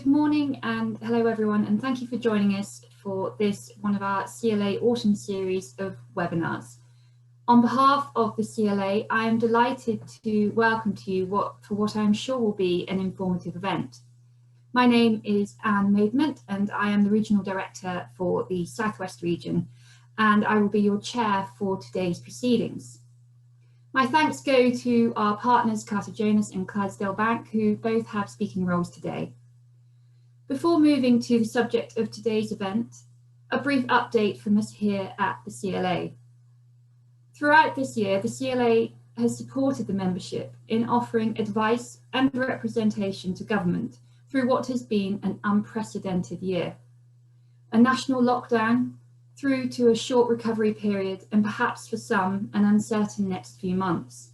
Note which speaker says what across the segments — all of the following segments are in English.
Speaker 1: Good morning and hello everyone, and thank you for joining us for this one of our CLA autumn series of webinars. On behalf of the CLA, I am delighted to welcome to you for what I am sure will be an informative event. My name is Anne Maidment and I am the Regional Director for the Southwest region, and I will be your chair for today's proceedings. My thanks go to our partners Jonas and Clydesdale Bank, who both have speaking roles today. Before moving to the subject of today's event, a brief update from us here at the CLA. Throughout this year, the CLA has supported the membership in offering advice and representation to government through what has been an unprecedented year. A national lockdown through to a short recovery period and perhaps for some an uncertain next few months.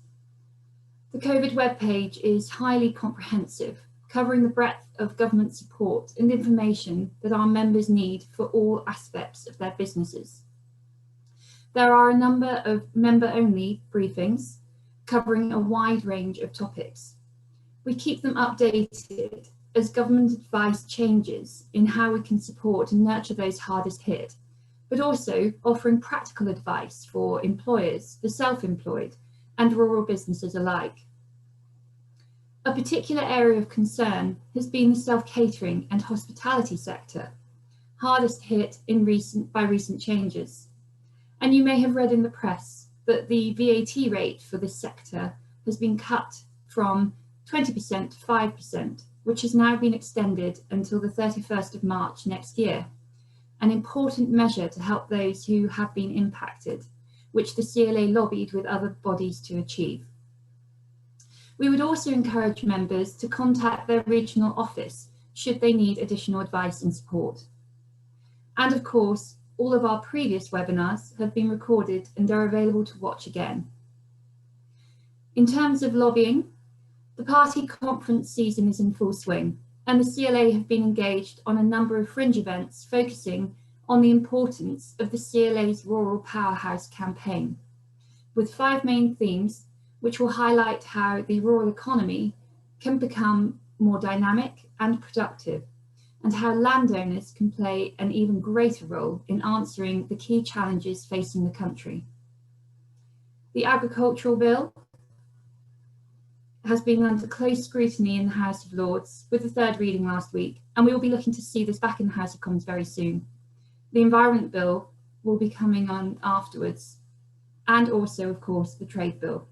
Speaker 1: The COVID webpage is highly comprehensive, covering the breadth of government support and information that our members need for all aspects of their businesses. There are a number of member-only briefings covering a wide range of topics. We keep them updated as government advice changes in how we can support and nurture those hardest hit, but also offering practical advice for employers, the self-employed, and rural businesses alike. A particular area of concern has been the self-catering and hospitality sector, hardest hit by recent changes. And you may have read in the press that the VAT rate for this sector has been cut from 20% to 5%, which has now been extended until the 31st of March next year. An important measure to help those who have been impacted, which the CLA lobbied with other bodies to achieve. We would also encourage members to contact their regional office should they need additional advice and support. And of course, all of our previous webinars have been recorded and are available to watch again. In terms of lobbying, the party conference season is in full swing, and the CLA have been engaged on a number of fringe events focusing on the importance of the CLA's Rural Powerhouse campaign, with 5 main themes which will highlight how the rural economy can become more dynamic and productive, and how landowners can play an even greater role in answering the key challenges facing the country. The Agricultural Bill has been under close scrutiny in the House of Lords with the 3rd reading last week, and we will be looking to see this back in the House of Commons very soon. The Environment Bill will be coming on afterwards, and also, of course, the Trade Bill.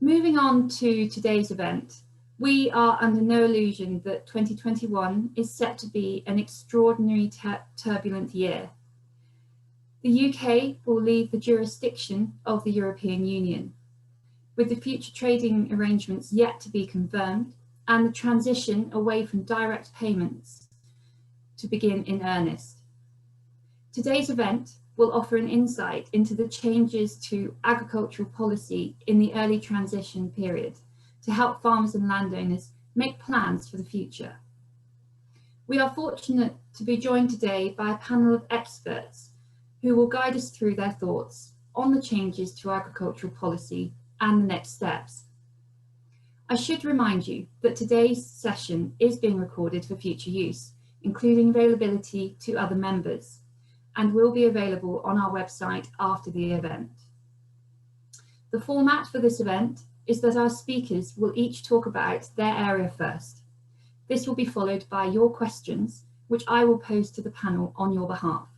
Speaker 1: Moving on to today's event, we are under no illusion that 2021 is set to be an extraordinary turbulent year. The UK will leave the jurisdiction of the European Union, with the future trading arrangements yet to be confirmed and the transition away from direct payments to begin in earnest. Today's event will offer an insight into the changes to agricultural policy in the early transition period to help farmers and landowners make plans for the future. We are fortunate to be joined today by a panel of experts who will guide us through their thoughts on the changes to agricultural policy and the next steps. I should remind you that today's session is being recorded for future use, including availability to other members, and will be available on our website after the event. The format for this event is that our speakers will each talk about their area first. This will be followed by your questions, which I will pose to the panel on your behalf.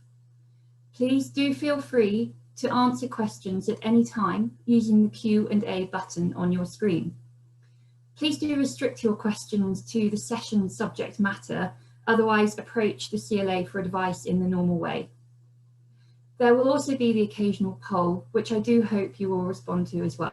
Speaker 1: Please do feel free to answer questions at any time using the Q&A button on your screen. Please do restrict your questions to the session subject matter, otherwise approach the CLA for advice in the normal way. There will also be the occasional poll, which I do hope you will respond to as well.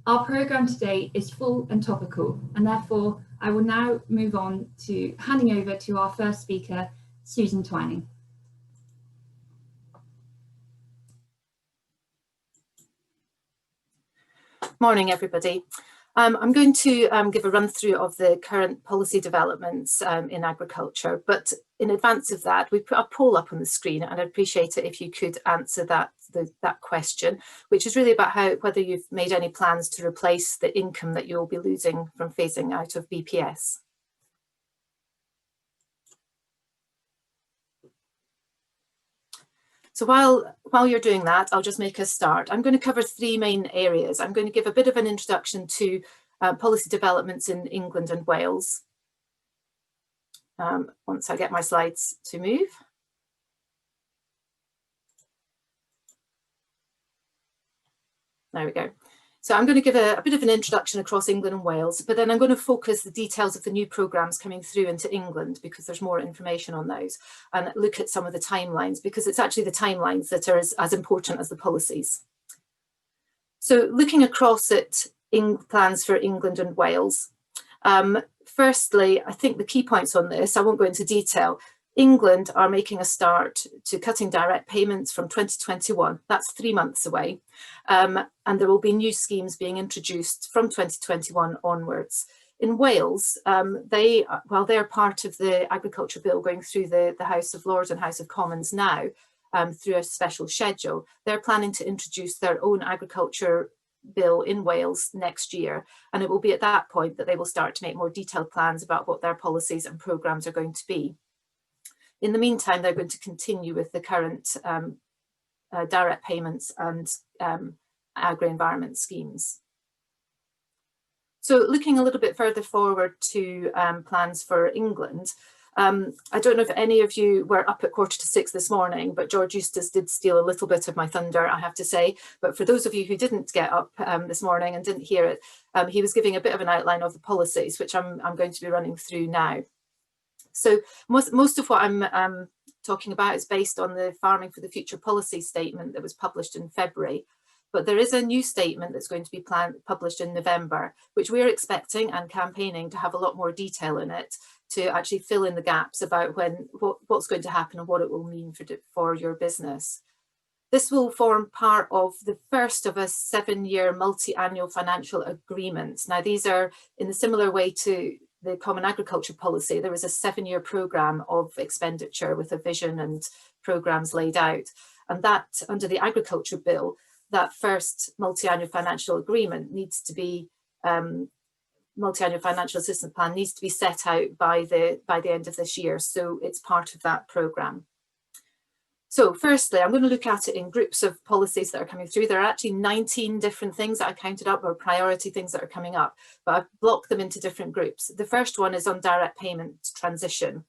Speaker 1: Our programme today is full and topical, and therefore I will now move on to handing over to our first speaker, Susan Twining.
Speaker 2: Morning, everybody. I'm going to give a run through of the current policy developments in agriculture, but in advance of that, we put a poll up on the screen, and I'd appreciate it if you could answer that question, which is really about whether you've made any plans to replace the income that you'll be losing from phasing out of BPS. So while you're doing that, I'll just make a start. I'm going to cover three main areas. I'm going to give a bit of an introduction to policy developments in England and Wales. Once I get my slides to move. There we go. So I'm going to give a bit of an introduction across England and Wales, but then I'm going to focus the details of the new programmes coming through into England, because there's more information on those, and look at some of the timelines, because it's actually the timelines that are as important as the policies. So looking across at plans for England and Wales, firstly, I think the key points on this, I won't go into detail. England are making a start to cutting direct payments from 2021. That's 3 months away. And there will be new schemes being introduced from 2021 onwards. In Wales, they're part of the agriculture bill going through the House of Lords and House of Commons now through a special schedule. They're planning to introduce their own agriculture bill in Wales next year. And it will be at that point that they will start to make more detailed plans about what their policies and programmes are going to be. In the meantime, they're going to continue with the current direct payments and agri-environment schemes. So looking a little bit further forward to plans for England, I don't know if any of you were up at 5:45 this morning, but George Eustace did steal a little bit of my thunder, I have to say. But for those of you who didn't get up this morning and didn't hear it, he was giving a bit of an outline of the policies, which I'm going to be running through now. So most of what I'm talking about is based on the Farming for the Future policy statement that was published in February. But there is a new statement that's going to be published in November, which we're expecting and campaigning to have a lot more detail in it, to actually fill in the gaps about what's going to happen and what it will mean for your business. This will form part of the first of a 7-year multi-annual financial agreements. Now, these are in a similar way to the Common Agriculture Policy. There was a 7-year programme of expenditure with a vision and programmes laid out. And that, under the Agriculture Bill, that first multi-annual financial agreement needs to be, multi-annual financial assistance plan needs to be set out by the end of this year. So it's part of that programme. So firstly, I'm going to look at it in groups of policies that are coming through. There are actually 19 different things that I counted up, or priority things that are coming up, but I've blocked them into different groups. The first one is on direct payment transition.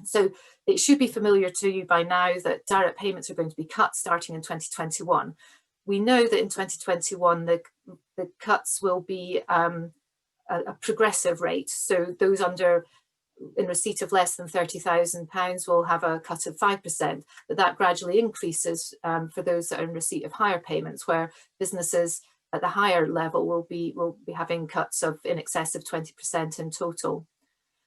Speaker 2: So it should be familiar to you by now that direct payments are going to be cut starting in 2021. We know that in 2021, the cuts will be a progressive rate. So those in receipt of less than £30,000 will have a cut of 5%, but that gradually increases for those that are in receipt of higher payments, where businesses at the higher level will be having cuts of in excess of 20% in total.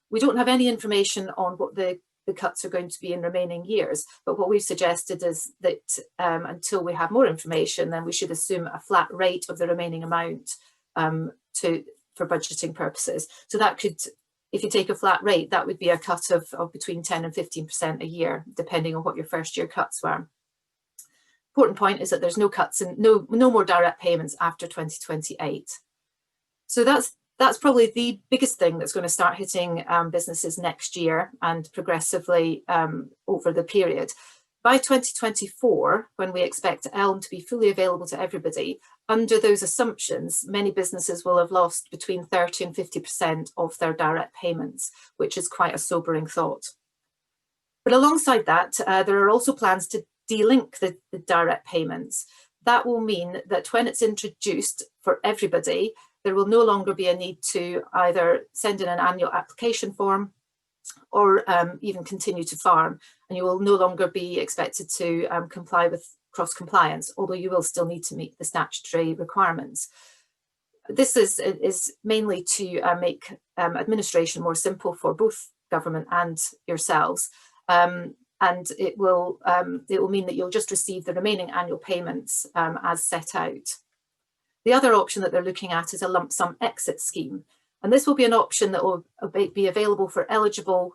Speaker 2: We don't have any information on what the cuts are going to be in remaining years, but what we've suggested is that until we have more information, then we should assume a flat rate of the remaining amount for budgeting purposes. So that could, if you take a flat rate, that would be a cut of between 10 and 15% a year, depending on what your first year cuts were. Important point is that there's no cuts and no more direct payments after 2028. So that's probably the biggest thing that's going to start hitting businesses next year and progressively over the period. By 2024, when we expect ELM to be fully available to everybody, under those assumptions, many businesses will have lost between 30 and 50% of their direct payments, which is quite a sobering thought. But alongside that, there are also plans to delink the direct payments. That will mean that when it's introduced for everybody, there will no longer be a need to either send in an annual application form or even continue to farm, and you will no longer be expected to comply with cross-compliance, although you will still need to meet the statutory requirements. This is mainly to make administration more simple for both government and yourselves, and it will mean that you'll just receive the remaining annual payments as set out. The other option that they're looking at is a lump sum exit scheme. And this will be an option that will be available for eligible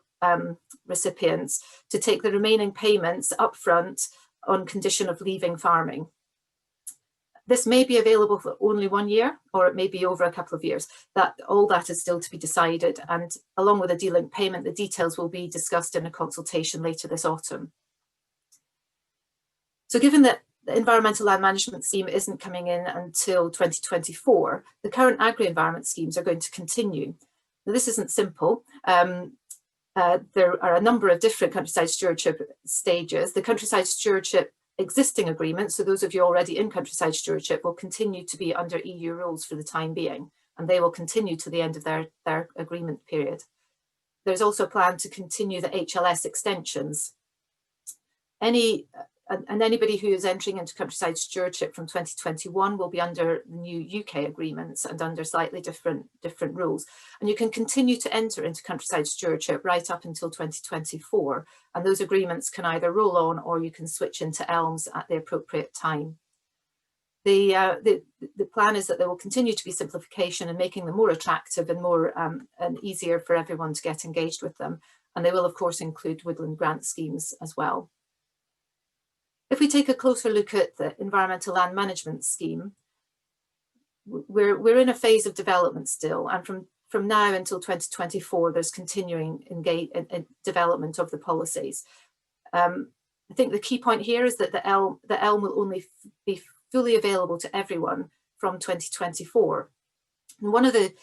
Speaker 2: recipients to take the remaining payments upfront on condition of leaving farming. This may be available for only 1 year, or it may be over a couple of years. All that is still to be decided, and along with a de-linked payment, the details will be discussed in a consultation later this autumn. So given that the Environmental Land Management Scheme isn't coming in until 2024, the current agri-environment schemes are going to continue. Now, this isn't simple. There are a number of different countryside stewardship stages. The countryside stewardship existing agreements, so those of you already in countryside stewardship, will continue to be under EU rules for the time being, and they will continue to the end of their agreement period. There's also a plan to continue the HLS extensions. Anybody who is entering into countryside stewardship from 2021 will be under the new UK agreements and under slightly different rules. And you can continue to enter into countryside stewardship right up until 2024. And those agreements can either roll on or you can switch into ELMs at the appropriate time. The plan is that there will continue to be simplification and making them more attractive and more and easier for everyone to get engaged with them. And they will, of course, include woodland grant schemes as well. If we take a closer look at the Environmental Land Management Scheme, we're in a phase of development still, and from now until 2024, there's continuing development of the policies. I think the key point here is that the ELM will only be fully available to everyone from 2024. And one of the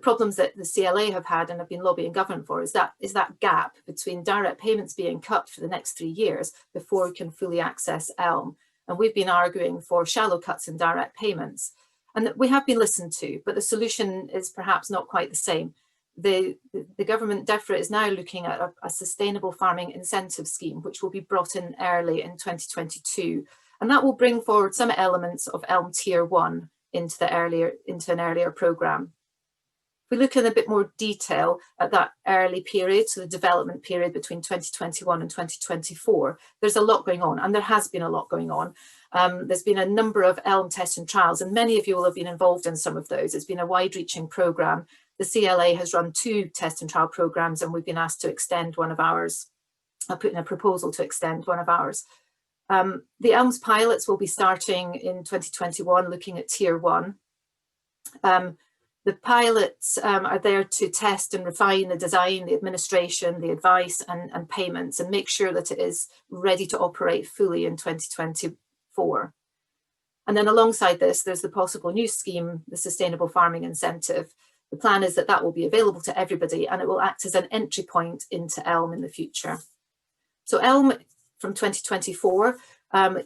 Speaker 2: problems that the CLA have had and have been lobbying government for is that gap between direct payments being cut for the next 3 years before we can fully access ELM. And we've been arguing for shallow cuts in direct payments. And we have been listened to, but the solution is perhaps not quite the same. The government, DEFRA, is now looking at a sustainable farming incentive scheme, which will be brought in early in 2022. And that will bring forward some elements of ELM Tier 1 into an earlier programme. If we look in a bit more detail at that early period, so the development period between 2021 and 2024, there's a lot going on, and there has been a lot going on. There's been a number of ELM tests and trials, and many of you will have been involved in some of those. It's been a wide-reaching programme. The CLA has run 2 test and trial programmes, and we've been asked to extend one of ours. I put in a proposal to extend one of ours. The ELMS pilots will be starting in 2021, looking at Tier 1. The pilots are there to test and refine the design, the administration, the advice and payments, and make sure that it is ready to operate fully in 2024. And then alongside this, there's the possible new scheme, the Sustainable Farming Incentive. The plan is that that will be available to everybody, and it will act as an entry point into ELM in the future. So ELM from 2024,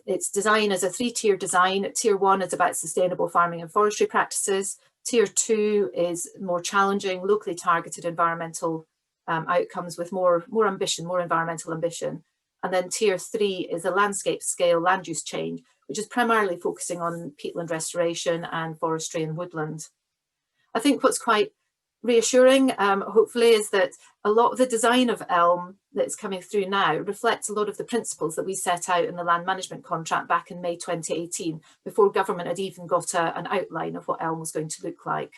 Speaker 2: its design is a 3-tier design. Tier 1 is about sustainable farming and forestry practices. Tier 2 is more challenging, locally targeted environmental outcomes with more ambition, more environmental ambition. And then Tier 3 is a landscape scale land use change, which is primarily focusing on peatland restoration and forestry and woodland. I think what's quite reassuring, hopefully, is that a lot of the design of ELM that's coming through now reflects a lot of the principles that we set out in the land management contract back in May 2018, before government had even got an outline of what ELM was going to look like.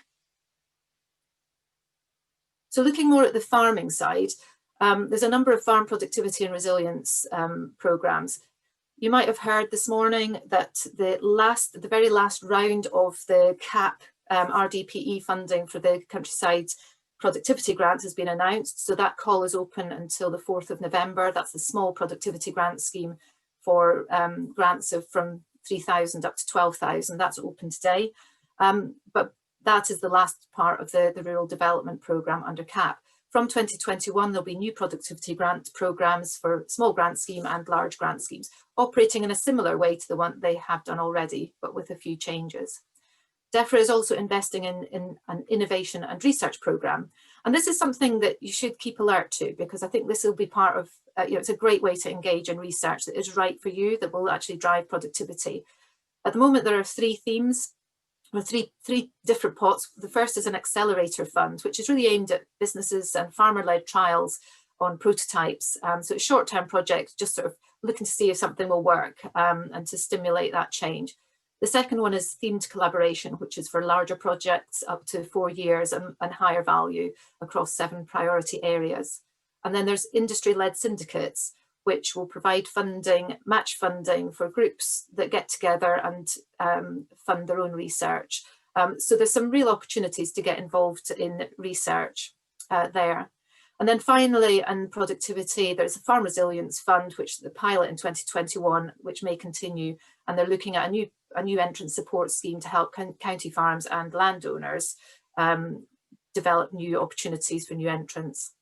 Speaker 2: So looking more at the farming side, there's a number of farm productivity and resilience programmes. You might have heard this morning that the very last round of the CAP RDPE funding for the countryside productivity grant has been announced. So that call is open until the 4th of November. That's the small productivity grant scheme for grants of from 3,000 up to 12,000. That's open today. But that is the last part of the rural development programme under CAP. From 2021, there'll be new productivity grant programmes for small grant scheme and large grant schemes, operating in a similar way to the one they have done already, but with a few changes. DEFRA is also investing in an innovation and research programme. And this is something that you should keep alert to, because I think this will be part of, it's a great way to engage in research that is right for you, that will actually drive productivity. At the moment, there are 3 themes, or three different pots. The first is an Accelerator Fund, which is really aimed at businesses and farmer-led trials on prototypes. So it's short-term projects, just sort of looking to see if something will work and to stimulate that change. The second one is themed collaboration, which is for larger projects up to 4 years and higher value across 7 priority areas. And then there's industry-led syndicates, which will provide funding, match funding for groups that get together and fund their own research. So there's some real opportunities to get involved in research there. And then finally, in productivity, there's a Farm Resilience Fund, which the pilot in 2021, which may continue, and they're looking at a new entrant support scheme to help county farms and landowners develop new opportunities for new entrants.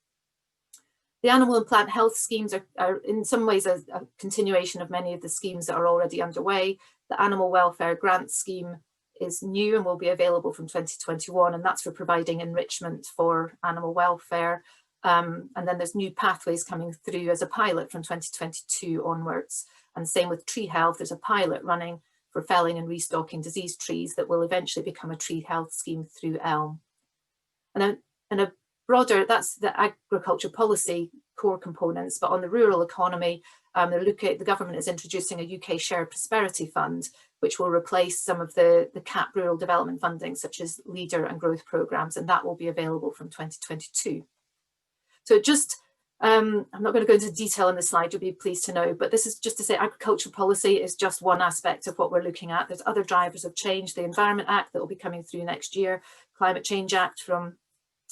Speaker 2: The animal and plant health schemes are in some ways a continuation of many of the schemes that are already underway. The animal welfare grant scheme is new and will be available from 2021, and that's for providing enrichment for animal welfare. And then there's new pathways coming through as a pilot from 2022 onwards. And same with tree health, there's a pilot running for felling and restocking diseased trees that will eventually become a tree health scheme through ELM. And a broader, that's the agriculture policy core components, but on the rural economy, the government is introducing a UK Shared Prosperity Fund, which will replace some of the CAP rural development funding, such as LEADER and growth programmes, and that will be available from 2022. So just, I'm not going to go into detail on this slide, you'll be pleased to know, but this is just to say agricultural policy is just one aspect of what we're looking at. There's other drivers of change, the Environment Act that will be coming through next year, Climate Change Act from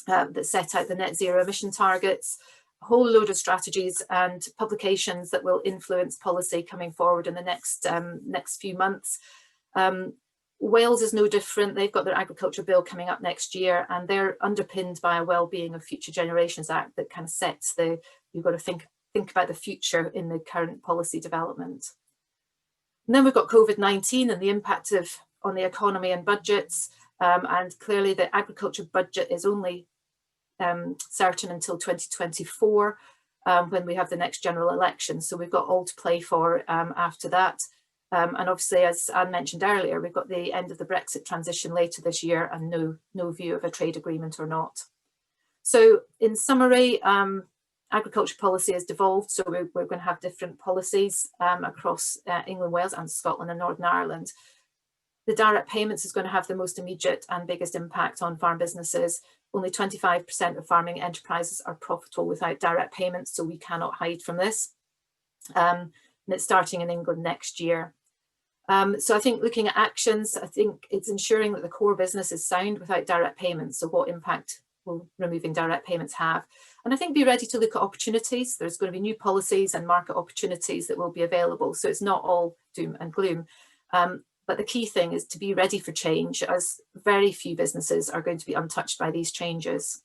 Speaker 2: that set out the net zero emission targets, a whole load of strategies and publications that will influence policy coming forward in the next few months. Wales is no different. They've got their agriculture bill coming up next year, and they're underpinned by a Wellbeing of Future Generations Act that kind of sets you've got to think about the future in the current policy development. And then we've got COVID-19 and the impact on the economy and budgets. And clearly the agriculture budget is only certain until 2024 when we have the next general election. So we've got all to play for after that. And obviously, as Anne mentioned earlier, we've got the end of the Brexit transition later this year and no view of a trade agreement or not. So in summary, agriculture policy has devolved. So we're going to have different policies across England, Wales and Scotland and Northern Ireland. The direct payments is going to have the most immediate and biggest impact on farm businesses. Only 25% of farming enterprises are profitable without direct payments, so we cannot hide from this. And it's starting in England next year. So I think looking at actions, I think it's ensuring that the core business is sound without direct payments. So what impact will removing direct payments have? And I think be ready to look at opportunities. There's going to be new policies and market opportunities that will be available. So it's not all doom and gloom. But the key thing is to be ready for change, as very few businesses are going to be untouched by these changes.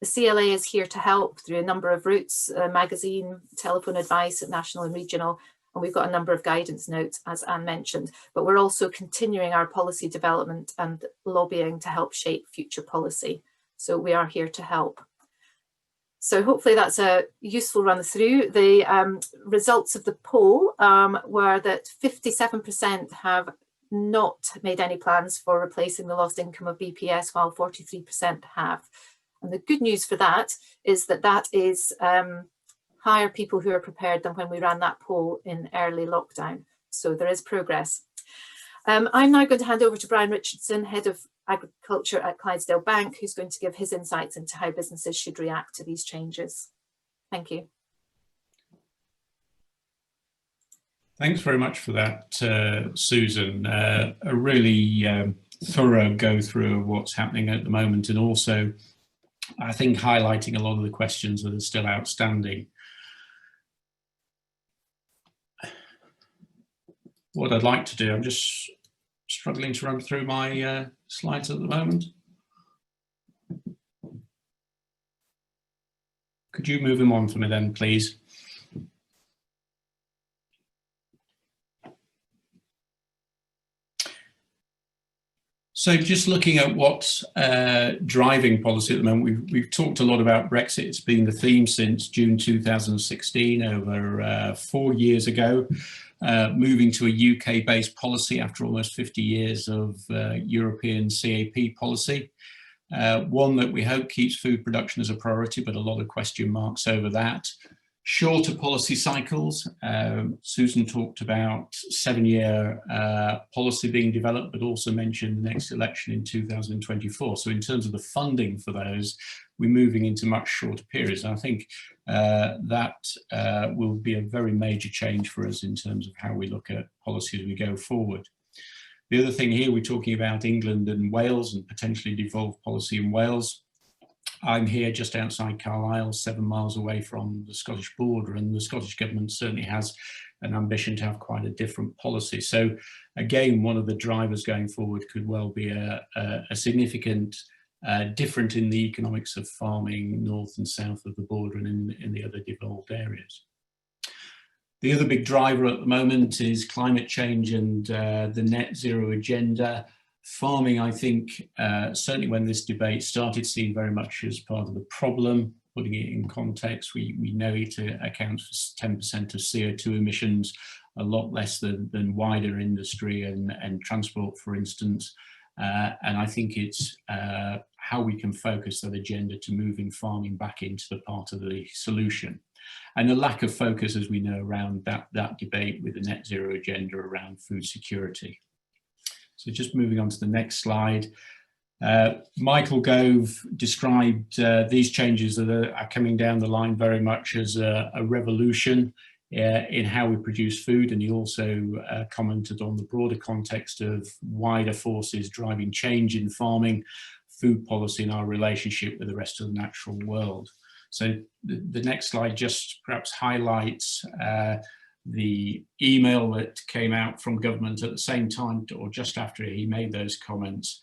Speaker 2: The CLA is here to help through a number of routes, magazine, telephone advice at national and regional, and we've got a number of guidance notes, as Anne mentioned, but we're also continuing our policy development and lobbying to help shape future policy. So we are here to help. So hopefully that's a useful run through. The results of the poll were that 57% have not made any plans for replacing the lost income of BPS, while 43% have. And the good news for that is that is higher people who are prepared than when we ran that poll in early lockdown. So there is progress. I'm now going to hand over to Brian Richardson, Head of Agriculture at Clydesdale Bank, who's going to give his insights into how businesses should react to these changes. Thank you.
Speaker 3: Thanks very much for that, Susan. A really thorough go through of what's happening at the moment, and also I think highlighting a lot of the questions that are still outstanding. What I'd like to do, I'm just struggling to run through my slides at the moment. Could you move them on for me then, please? So just looking at what's driving policy at the moment, we've talked a lot about Brexit. It's been the theme since June 2016, over 4 years ago, moving to a UK-based policy after almost 50 years of European CAP policy. One that we hope keeps food production as a priority, but a lot of question marks over that. Shorter policy cycles. Susan talked about 7-year policy being developed, but also mentioned the next election in 2024. So in terms of the funding for those, we're moving into much shorter periods. And I think that will be a very major change for us in terms of how we look at policy as we go forward. The other thing here, we're talking about England and Wales and potentially devolved policy in Wales. I'm here just outside Carlisle, 7 miles away from the Scottish border, and the Scottish government certainly has an ambition to have quite a different policy. So again, one of the drivers going forward could well be a significant difference in the economics of farming north and south of the border and in the other devolved areas. The other big driver at the moment is climate change and the net zero agenda. Farming, I think, certainly when this debate started, seen very much as part of the problem. Putting it in context, we know it accounts for 10% of CO2 emissions, a lot less than wider industry and transport, for instance. And I think it's how we can focus that agenda to moving farming back into the part of the solution. And the lack of focus, as we know, around that debate with the net zero agenda around food security. So just moving on to the next slide. Michael Gove described these changes that are coming down the line very much as a revolution in how we produce food, and he also commented on the broader context of wider forces driving change in farming, food policy, and our relationship with the rest of the natural world. So the next slide just perhaps highlights the email that came out from government at the same time or just after he made those comments,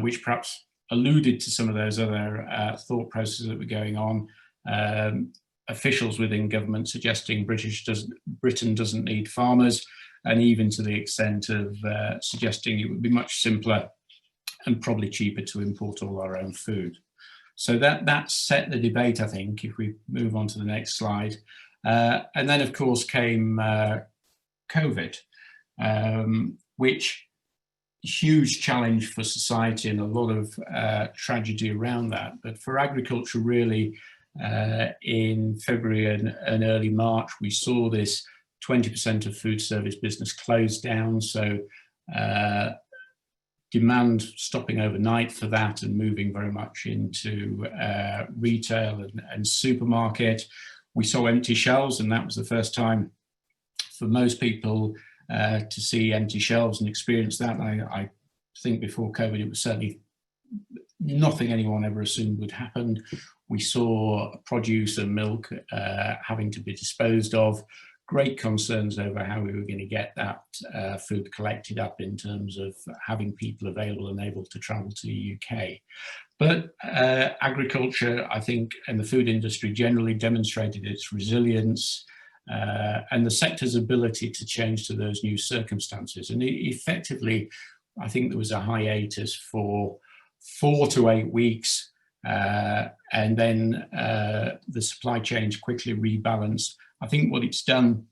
Speaker 3: which perhaps alluded to some of those other thought processes that were going on. Officials within government suggesting Britain doesn't need farmers, and even to the extent of suggesting it would be much simpler and probably cheaper to import all our own food. So that set the debate, I think, if we move on to the next slide. And then, of course, came COVID, which huge challenge for society and a lot of tragedy around that. But for agriculture, really, in February and early March, we saw this 20% of food service business closed down. So demand stopping overnight for that and moving very much into retail and supermarket. We saw empty shelves, and that was the first time for most people to see empty shelves and experience that. I think before COVID, it was certainly nothing anyone ever assumed would happen. We saw produce and milk having to be disposed of. Great concerns over how we were going to get that food collected up in terms of having people available and able to travel to the UK. But agriculture, I think, and the food industry generally demonstrated its resilience and the sector's ability to change to those new circumstances. And effectively, I think there was a hiatus for 4 to 8 weeks, and then the supply chain quickly rebalanced. I think what it's done,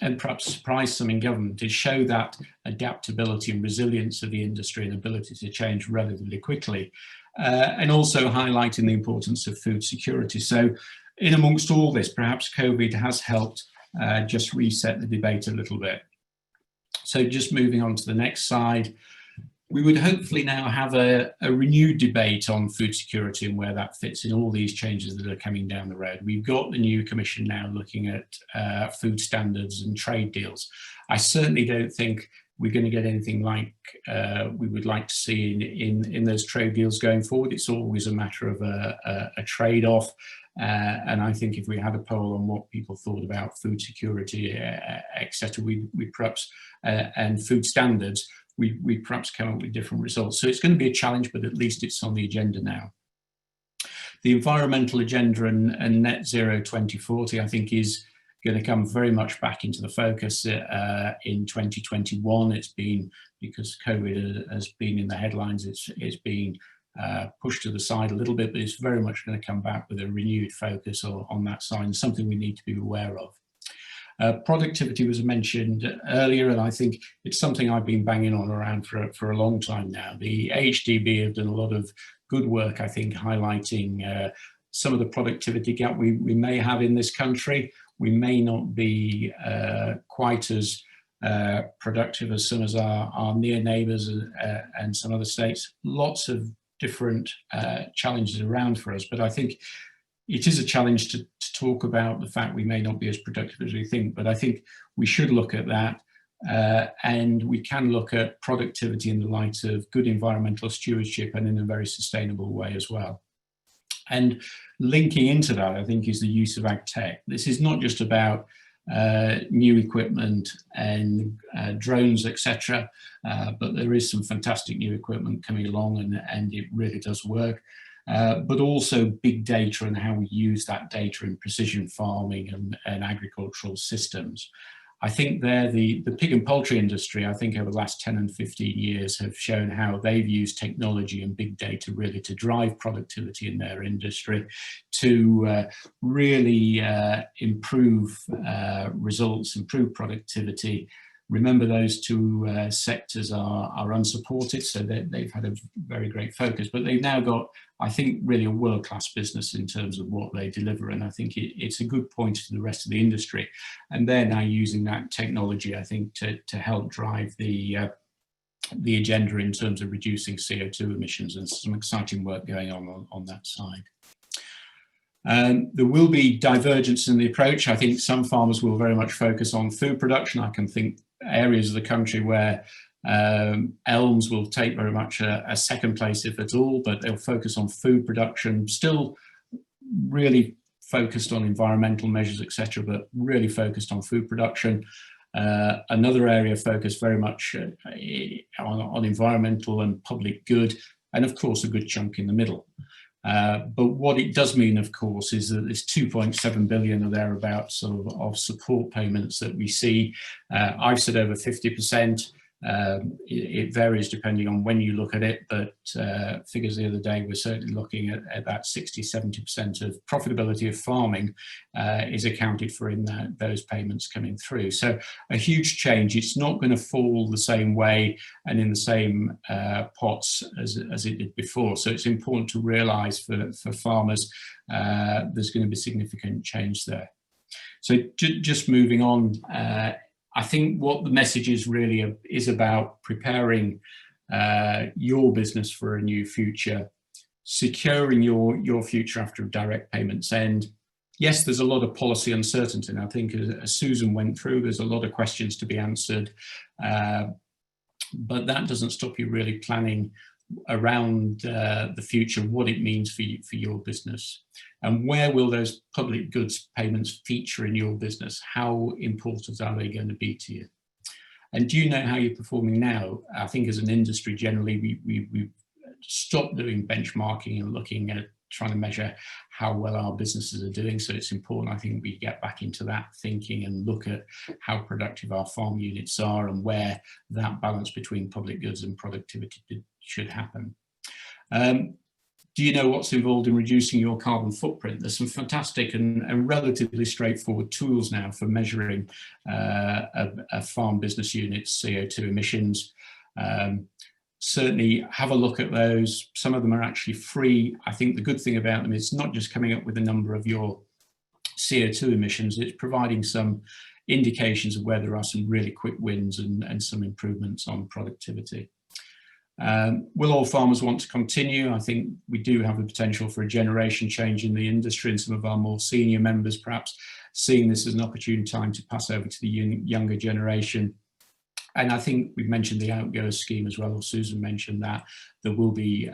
Speaker 3: and perhaps surprised some in government, is show that adaptability and resilience of the industry and ability to change relatively quickly, and also highlighting the importance of food security. So in amongst all this, perhaps COVID has helped just reset the debate a little bit. So just moving on to the next slide, we would hopefully now have a renewed debate on food security and where that fits in all these changes that are coming down the road. We've got the new commission now looking at food standards and trade deals. I certainly don't think we're going to get anything like we would like to see in those trade deals going forward. It's always a matter of a trade-off. And I think if we had a poll on what people thought about food security, etc., we perhaps, and food standards, we perhaps come up with different results. So it's going to be a challenge, but at least it's on the agenda now. The environmental agenda and net zero 2040, I think, is going to come very much back into the focus in 2021. It's been, because COVID has been in the headlines, it's been pushed to the side a little bit, but it's very much going to come back with a renewed focus on that side, and something we need to be aware of. Productivity was mentioned earlier, and I think it's something I've been banging on around for a long time now. The HDB have done a lot of good work, I think, highlighting some of the productivity gap we may have in this country. We may not be quite as productive as some of our near neighbours and some other states. Lots of different challenges around for us, but I think it is a challenge to talk about the fact we may not be as productive as we think, but I think we should look at that, and we can look at productivity in the light of good environmental stewardship and in a very sustainable way as well. And linking into that, I think, is the use of ag tech. This is not just about new equipment and drones, etc., but there is some fantastic new equipment coming along, and it really does work. But also big data and how we use that data in precision farming and agricultural systems. I think the pig and poultry industry, I think over the last 10 and 15 years have shown how they've used technology and big data really to drive productivity in their industry, to really improve results, improve productivity. Remember, those two sectors are unsupported, so they've had a very great focus, but they've now got, I think, really a world-class business in terms of what they deliver, and I think it's a good point to the rest of the industry. And they're now using that technology, I think, to help drive the agenda in terms of reducing CO2 emissions, and some exciting work going on that side. There will be divergence in the approach. I think some farmers will very much focus on food production. I can think areas of the country where elms will take very much a second place, if at all, but they'll focus on food production, still really focused on environmental measures, etc., but really focused on food production. Another area focused very much on environmental and public good, and of course a good chunk in the middle. But what it does mean, of course, is that there's 2.7 billion or thereabouts of support payments that we see. I've said over 50%. It varies depending on when you look at it, but figures the other day we're certainly looking at that 60–70% of profitability of farming is accounted for in those payments coming through. So a huge change. It's not going to fall the same way and in the same pots as it did before. So it's important to realise for farmers there's going to be significant change there. So just moving on. I think what the message is really is about preparing your business for a new future, securing your future after direct payments. And yes, there's a lot of policy uncertainty. And I think as Susan went through, there's a lot of questions to be answered, but that doesn't stop you really planning around the future, what it means for your business. And where will those public goods payments feature in your business? How important are they going to be to you? And do you know how you're performing now? I think as an industry, generally, we've stopped doing benchmarking and looking at trying to measure how well our businesses are doing. So it's important, I think, we get back into that thinking and look at how productive our farm units are and where that balance between public goods and productivity should happen. Do you know what's involved in reducing your carbon footprint? There's some fantastic and relatively straightforward tools now for measuring a farm business unit's CO2 emissions. Certainly have a look at those. Some of them are actually free. I think the good thing about them is not just coming up with a number of your CO2 emissions, it's providing some indications of where there are some really quick wins and some improvements on productivity. Will all farmers want to continue? I think we do have the potential for a generation change in the industry, and some of our more senior members perhaps seeing this as an opportune time to pass over to the younger generation. And I think we've mentioned the outgoer scheme as well, or Susan mentioned that there will be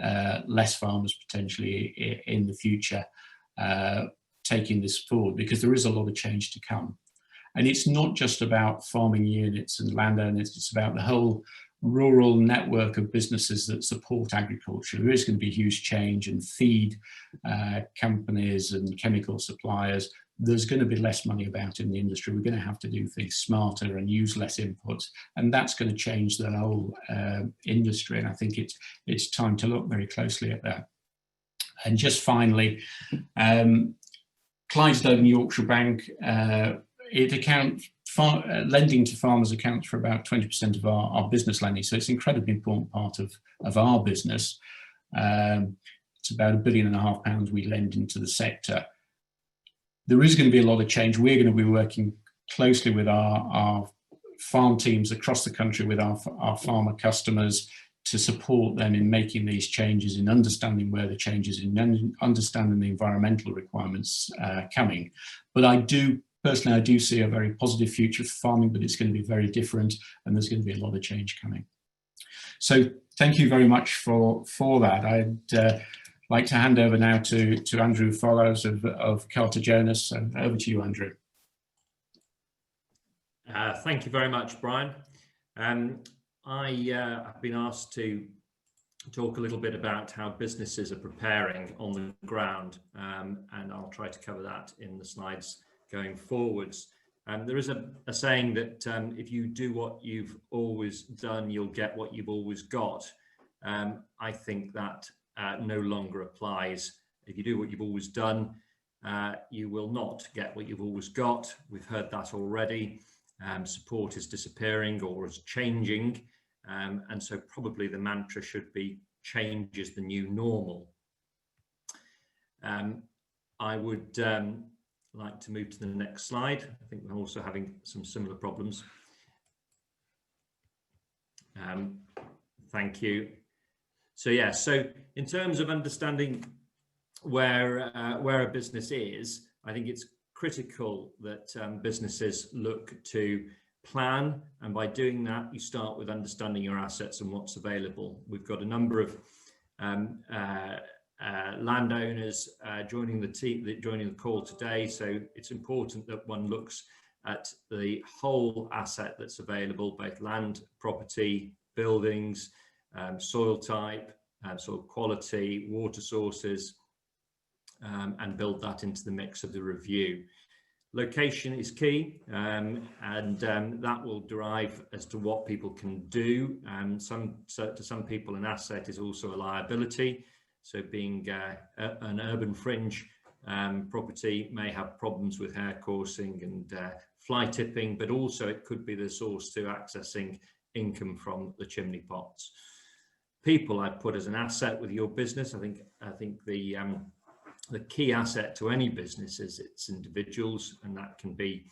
Speaker 3: less farmers potentially in the future taking this forward, because there is a lot of change to come. And it's not just about farming units and landowners, it's about the whole rural network of businesses that support agriculture. There is going to be huge change, and feed companies and chemical suppliers. There's going to be less money about in the industry. We're going to have to do things smarter and use less inputs, and that's going to change the whole industry. And I think it's time to look very closely at that. And just finally, Clydesdale and Yorkshire Bank, lending to farmers accounts for about 20% of our business lending, so it's an incredibly important part of our business. It's about £1.5 billion we lend into the sector. There is going to be a lot of change. We're going to be working closely with our farm teams across the country, with our farmer customers, to support them in making these changes, in understanding where the changes, in understanding the environmental requirements coming. But I do see a very positive future for farming, but it's going to be very different, and there's going to be a lot of change coming. So thank you very much for that. I'd like to hand over now to Andrew Fallows of Carter Jonas. So over to you, Andrew.
Speaker 4: Thank you very much, Brian. I have been asked to talk a little bit about how businesses are preparing on the ground, and I'll try to cover that in the slides going forwards. There is a saying that if you do what you've always done, you'll get what you've always got. I think that no longer applies. If you do what you've always done, you will not get what you've always got. We've heard that already. Support is disappearing or is changing, and so probably the mantra should be change is the new normal. I would like to move to the next slide. I think we're also having some similar problems. Thank you. So yeah, so in terms of understanding where a business is, I think it's critical that businesses look to plan, and by doing that you start with understanding your assets and what's available. We've got a number of landowners joining the call today, so it's important that one looks at the whole asset that's available, both land, property, buildings, soil type, soil quality, water sources, and build that into the mix of the review. Location is key, and that will derive as to what people can do. To some people, an asset is also a liability. So being an urban fringe property may have problems with hair coursing and fly tipping, but also it could be the source to accessing income from the chimney pots. People I'd put as an asset with your business. I think the key asset to any business is its individuals, and that can be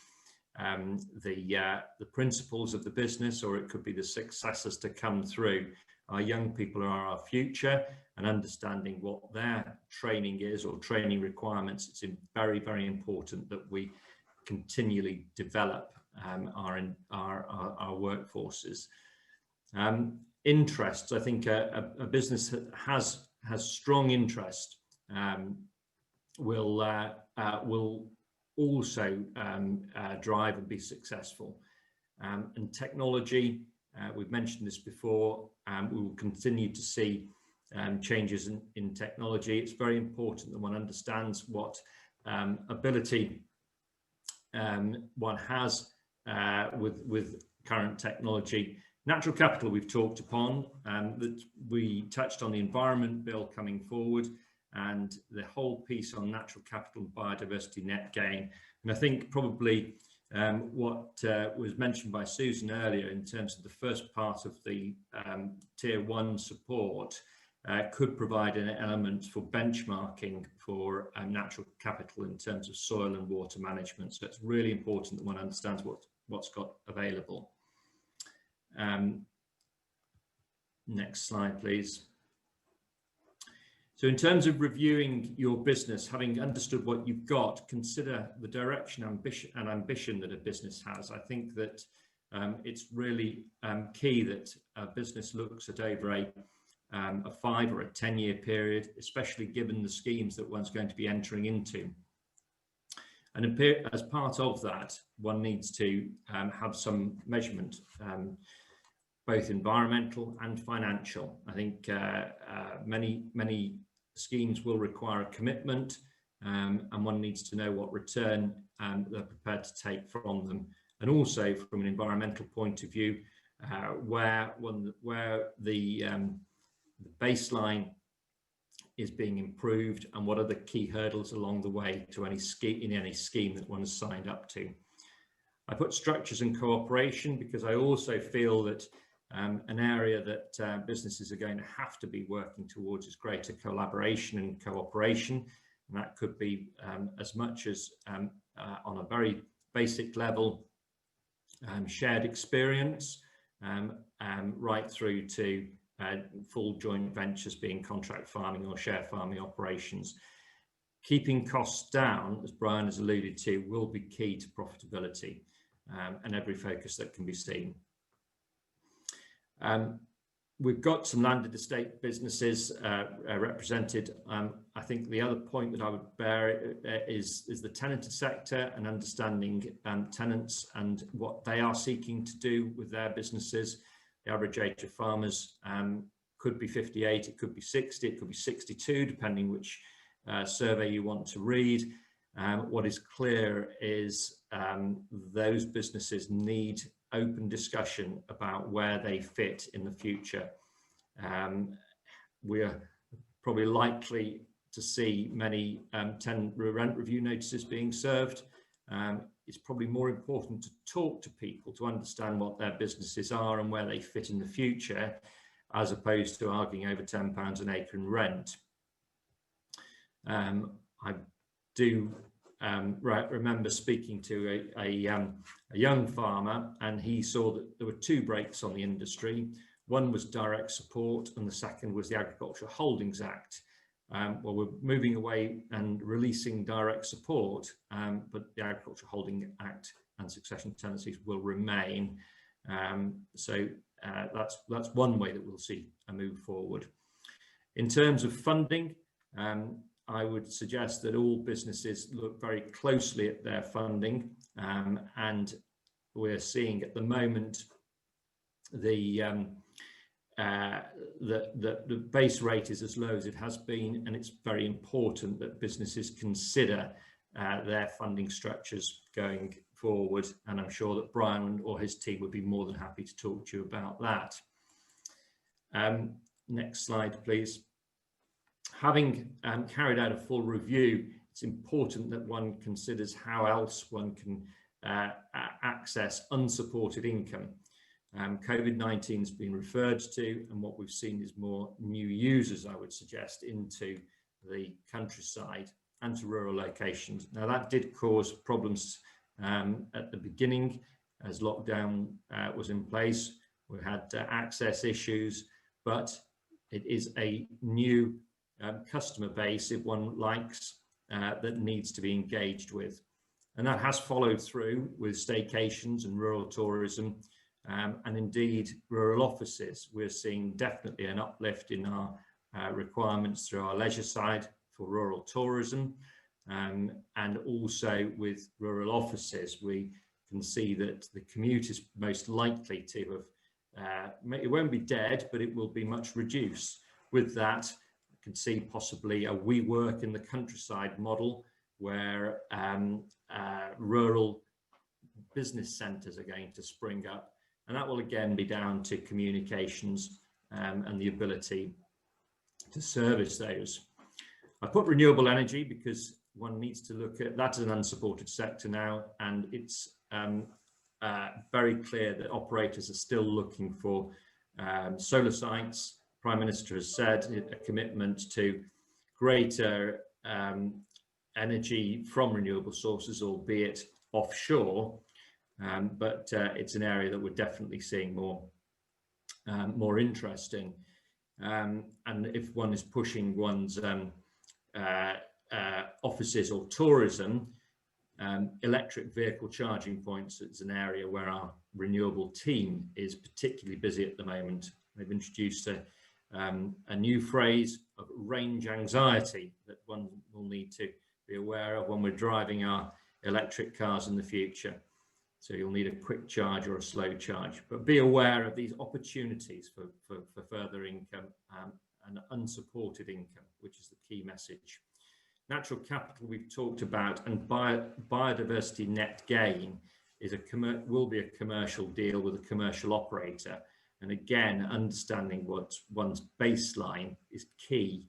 Speaker 4: the principles of the business, or it could be the successors to come through. Our young people are our future, and understanding what their training is or training requirements, it's very, very important that we continually develop our workforces. Interests, I think a business that has strong interest will also drive and be successful. And technology, we've mentioned this before, we will continue to see changes in technology. It's very important that one understands what ability one has with current technology. Natural capital we've talked upon, that we touched on the Environment Bill coming forward, and the whole piece on natural capital and biodiversity net gain. And I think probably what was mentioned by Susan earlier in terms of the first part of the tier 1 support could provide an element for benchmarking for natural capital in terms of soil and water management. So it's really important that one understands what's got available. Next slide, please. So in terms of reviewing your business, having understood what you've got, consider the direction and ambition that a business has. I think that it's really key that a business looks at over a 5 or a 10-year period, especially given the schemes that one's going to be entering into. And as part of that, one needs to have some measurement, both environmental and financial. I think many schemes will require a commitment, and one needs to know what return they're prepared to take from them. And also from an environmental point of view, where the baseline is being improved, and what are the key hurdles along the way to any scheme that one has signed up to. I put structures and cooperation because I also feel that An area that businesses are going to have to be working towards is greater collaboration and cooperation, and that could be as much as on a very basic level, shared experience, right through to full joint ventures being contract farming or share farming operations. Keeping costs down, as Brian has alluded to, will be key to profitability and every focus that can be seen. We've got some landed estate businesses represented. I think the other point that I would bear is the tenanted sector and understanding tenants and what they are seeking to do with their businesses. The average age of farmers could be 58, it could be 60, it could be 62, depending which survey you want to read. What is clear is those businesses need open discussion about where they fit in the future. We're probably likely to see many tenant rent review notices being served. It's probably more important to talk to people to understand what their businesses are and where they fit in the future, as opposed to arguing over £10 an acre in rent. I do remember speaking to a young farmer, and he saw that there were two brakes on the industry. One was direct support, and the second was the Agricultural Holdings Act. Well, we're moving away and releasing direct support, but the Agricultural Holding Act and succession tenancies will remain. So that's one way that we'll see a move forward. In terms of funding, I would suggest that all businesses look very closely at their funding, and we're seeing at the moment the base rate is as low as it has been, and it's very important that businesses consider their funding structures going forward, and I'm sure that Brian or his team would be more than happy to talk to you about that. Next slide, please. Having carried out a full review, it's important that one considers how else one can access unsupported income. COVID-19 has been referred to, and what we've seen is more new users, I would suggest, into the countryside and to rural locations. Now, that did cause problems at the beginning as lockdown was in place. We had access issues, but it is a new customer base, if one likes, that needs to be engaged with. And that has followed through with staycations and rural tourism, and indeed rural offices. We're seeing definitely an uplift in our requirements through our leisure side for rural tourism, and also with rural offices. We can see that the commute is most likely to have, it won't be dead, but it will be much reduced. With that, can see possibly a WeWork in the countryside model where rural business centres are going to spring up, and that will again be down to communications and the ability to service those. I put renewable energy because one needs to look at that as an unsupported sector now, and it's very clear that operators are still looking for solar sites. Prime Minister has said a commitment to greater energy from renewable sources, albeit offshore, but it's an area that we're definitely seeing more interest in. And if one is pushing one's offices or tourism, electric vehicle charging points is an area where our renewable team is particularly busy at the moment. They've introduced a new phrase of range anxiety that one will need to be aware of when we're driving our electric cars in the future. So you'll need a quick charge or a slow charge, but be aware of these opportunities for further income and unsupported income, which is the key message. Natural capital we've talked about, and biodiversity net gain is will be a commercial deal with a commercial operator. And again, understanding what one's baseline is key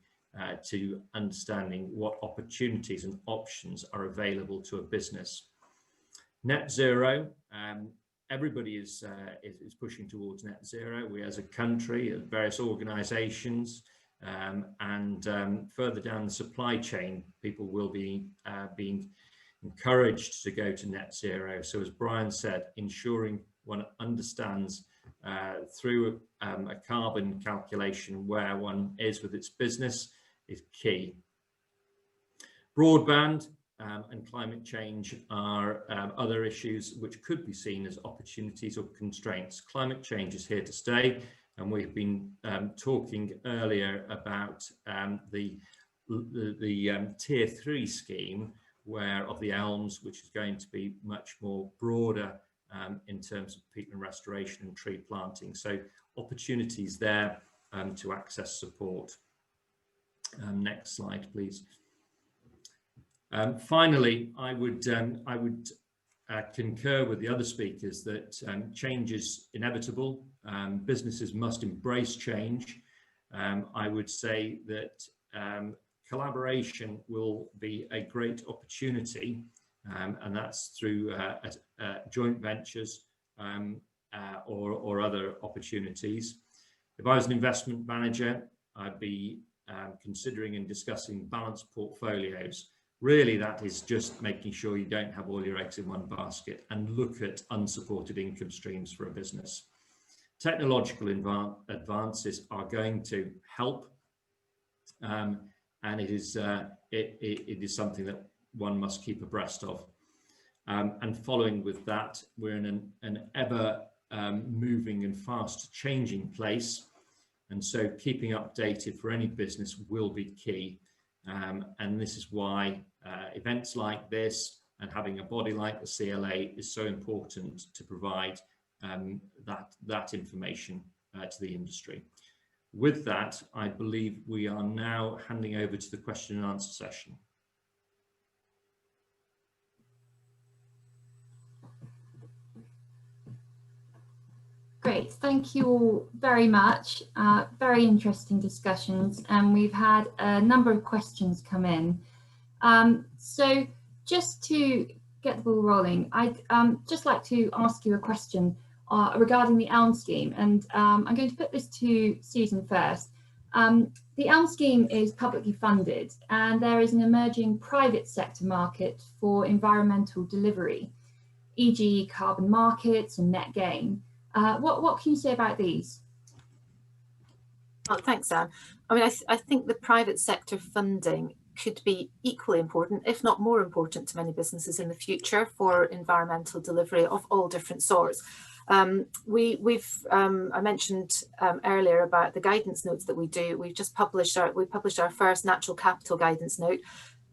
Speaker 4: to understanding what opportunities and options are available to a business. Net zero, everybody is pushing towards net zero. We as a country, as various organisations, and further down the supply chain, people will be being encouraged to go to net zero. So as Brian said, ensuring one understands through a carbon calculation where one is with its business is key. Broadband and climate change are other issues which could be seen as opportunities or constraints. Climate change is here to stay, and we've been talking earlier about the Tier 3 scheme of the elms, which is going to be much more broader in terms of peatland restoration and tree planting. So opportunities there to access support. Next slide, please. Finally, I would concur with the other speakers that change is inevitable. Businesses must embrace change. I would say that collaboration will be a great opportunity, and that's through joint ventures or other opportunities. If I was an investment manager, I'd be considering and discussing balanced portfolios. Really, that is just making sure you don't have all your eggs in one basket, and look at unsupported income streams for a business. Technological advances are going to help, and it is something that one must keep abreast of. And following with that, we're in an ever moving and fast changing place, and so keeping updated for any business will be key. And this is why events like this and having a body like the CLA is so important to provide that information to the industry. With that, I believe we are now handing over to the question and answer session.
Speaker 1: Great, thank you all very much. Very interesting discussions, and we've had a number of questions come in. So just to get the ball rolling, I'd just like to ask you a question regarding the ELM scheme, and I'm going to put this to Susan first. The ELM scheme is publicly funded, and there is an emerging private sector market for environmental delivery, e.g. carbon markets and net gain. What can you say about these?
Speaker 2: Oh, thanks, Anne. I mean, I think the private sector funding could be equally important, if not more important, to many businesses in the future for environmental delivery of all different sorts. I mentioned earlier about the guidance notes that we do. We published our first natural capital guidance note.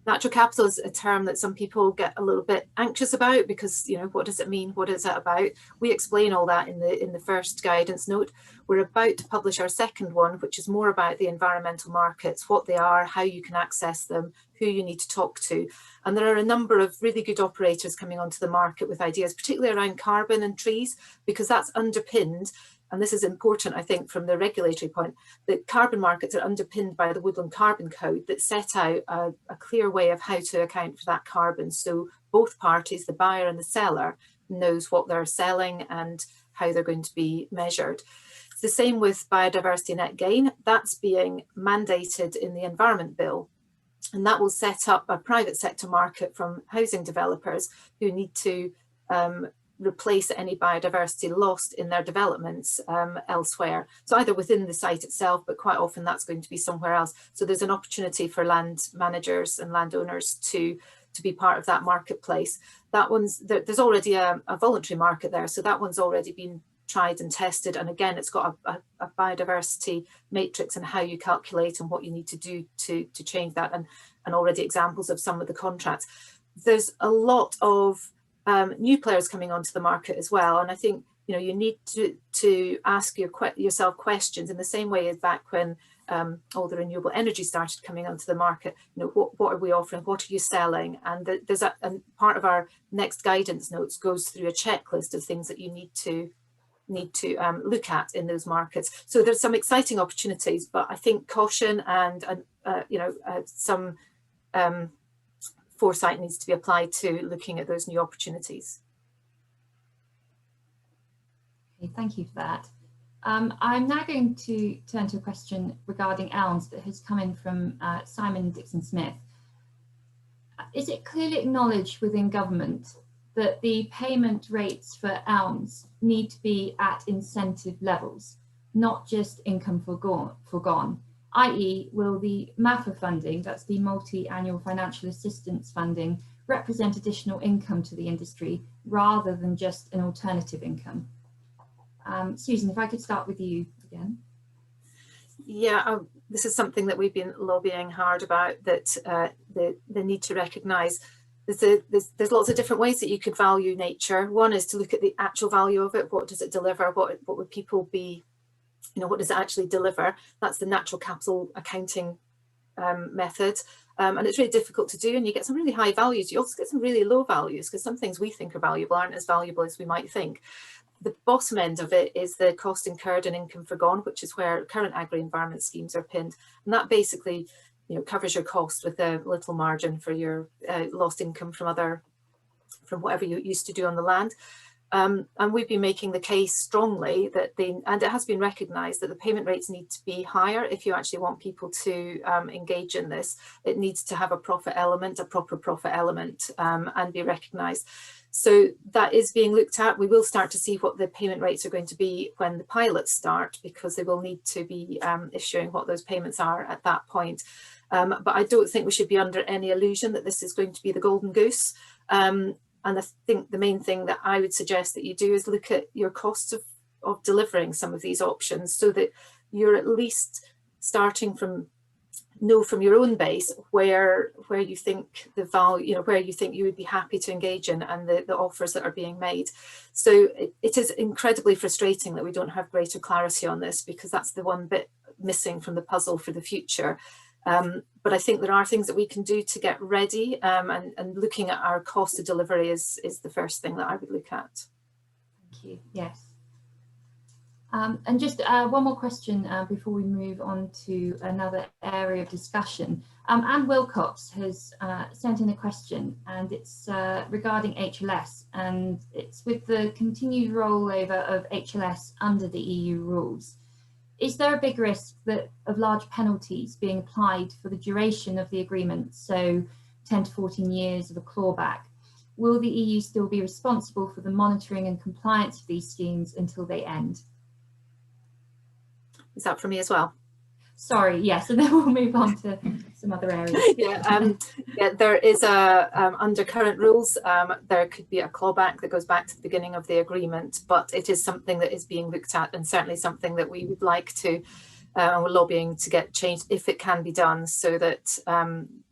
Speaker 2: Natural capital is a term that some people get a little bit anxious about because, you know, what does it mean? What is it about? We explain all that in the first guidance note. We're about to publish our second one, which is more about the environmental markets, what they are, how you can access them, who you need to talk to. And there are a number of really good operators coming onto the market with ideas, particularly around carbon and trees, because that's underpinned. And this is important, I think, from the regulatory point, that carbon markets are underpinned by the Woodland Carbon Code that set out a clear way of how to account for that carbon. So both parties, the buyer and the seller, knows what they're selling and how they're going to be measured. It's the same with biodiversity net gain. That's being mandated in the Environment Bill. And that will set up a private sector market from housing developers who need to replace any biodiversity lost in their developments elsewhere. So either within the site itself, but quite often that's going to be somewhere else. So there's an opportunity for land managers and landowners to be part of that marketplace. There's already a voluntary market there, so that one's already been tried and tested. And again, it's got a biodiversity matrix and how you calculate and what you need to do to change that, and already examples of some of the contracts. There's a lot of new players coming onto the market as well, and I think, you know, you need to ask yourself questions in the same way as back when all the renewable energy started coming onto the market. You know, what are we offering? What are you selling? And there's a part of our next guidance notes goes through a checklist of things that you need to look at in those markets. So there's some exciting opportunities, but I think caution and some foresight needs to be applied to looking at those new opportunities.
Speaker 1: Thank you for that. I'm now going to turn to a question regarding elms that has come in from Simon Dixon Smith. Is it clearly acknowledged within government that the payment rates for elms need to be at incentive levels, not just income foregone, i.e. will the MAFA funding, that's the multi-annual financial assistance funding, represent additional income to the industry rather than just an alternative income? Susan, if I could start with you again.
Speaker 2: Yeah, this is something that we've been lobbying hard about, that the need to recognise there's lots of different ways that you could value nature. One is to look at the actual value of it. What does it deliver? What would people be, what does it actually deliver? That's the natural capital accounting method. And it's really difficult to do, and you get some really high values. You also get some really low values, because some things we think are valuable aren't as valuable as we might think. The bottom end of it is the cost incurred and income forgone, which is where current agri-environment schemes are pinned. And that basically, covers your cost with a little margin for your lost income from whatever you used to do on the land. And we've been making the case strongly that and it has been recognised that the payment rates need to be higher if you actually want people to engage in this. It needs to have a profit element, a proper profit element, and be recognised. So that is being looked at. We will start to see what the payment rates are going to be when the pilots start, because they will need to be issuing what those payments are at that point. But I don't think we should be under any illusion that this is going to be the golden goose. And I think the main thing that I would suggest that you do is look at your costs of delivering some of these options, so that you're at least starting from your own base where you think the value, where you think you would be happy to engage in, and the offers that are being made. So it is incredibly frustrating that we don't have greater clarity on this, because that's the one bit missing from the puzzle for the future. But I think there are things that we can do to get ready, and looking at our cost of delivery is the first thing that I would look at.
Speaker 1: Thank you. Yes. And just one more question before we move on to another area of discussion. Anne Wilcox has sent in a question, and it's regarding HLS, and it's with the continued rollover of HLS under the EU rules. Is there a big risk of large penalties being applied for the duration of the agreement, so 10 to 14 years of a clawback? Will the EU still be responsible for the monitoring and compliance of these schemes until they end?
Speaker 2: Is that for me as well?
Speaker 1: Sorry, yes, and then we'll move on to some other areas.
Speaker 2: Yeah, there is under current rules, there could be a clawback that goes back to the beginning of the agreement, but it is something that is being looked at, and certainly something that we would like to, we're lobbying to get changed if it can be done, so that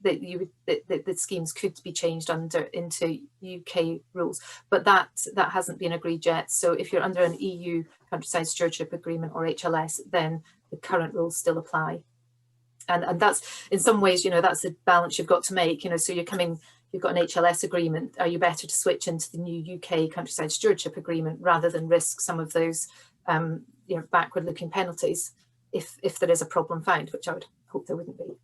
Speaker 2: the schemes could be changed into UK rules, but that hasn't been agreed yet. So if you're under an EU countryside stewardship agreement or HLS, then the current rules still apply. And that's, in some ways, that's the balance you've got to make. So you've got an HLS agreement. Are you better to switch into the new UK countryside stewardship agreement rather than risk some of those backward-looking penalties if there is a problem found, which I would hope there wouldn't be.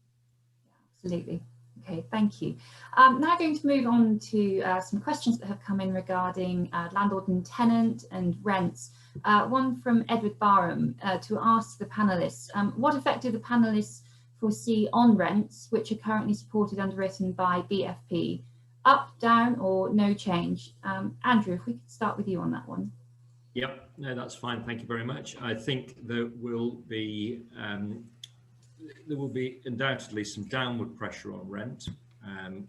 Speaker 1: Absolutely. Okay, thank you. Now going to move on to some questions that have come in regarding landlord and tenant and rents. One from Edward Barham to ask the panellists, what effect do the panellists foresee on rents, which are currently supported underwritten by BFP? Up, down, or no change? Andrew, if we could start with you on that one.
Speaker 4: Yep, no, that's fine. Thank you very much. I think there will be undoubtedly some downward pressure on rent,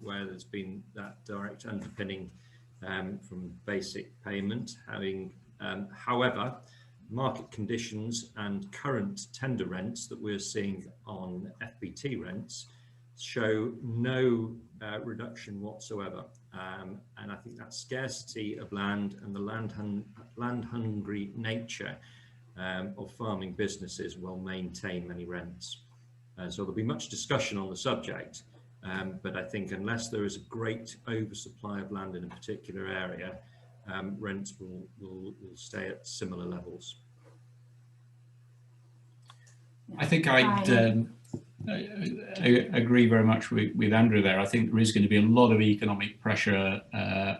Speaker 4: where there's been that direct underpinning from basic payment. However, market conditions and current tender rents that we're seeing on FBT rents show no reduction whatsoever. And I think that scarcity of land and the land-hungry nature of farming businesses will maintain many rents. So there'll be much discussion on the subject, but I think unless there is a great oversupply of land in a particular area, rents will stay at similar levels.
Speaker 3: I think I'd I agree very much with Andrew there. I think there is going to be a lot of economic pressure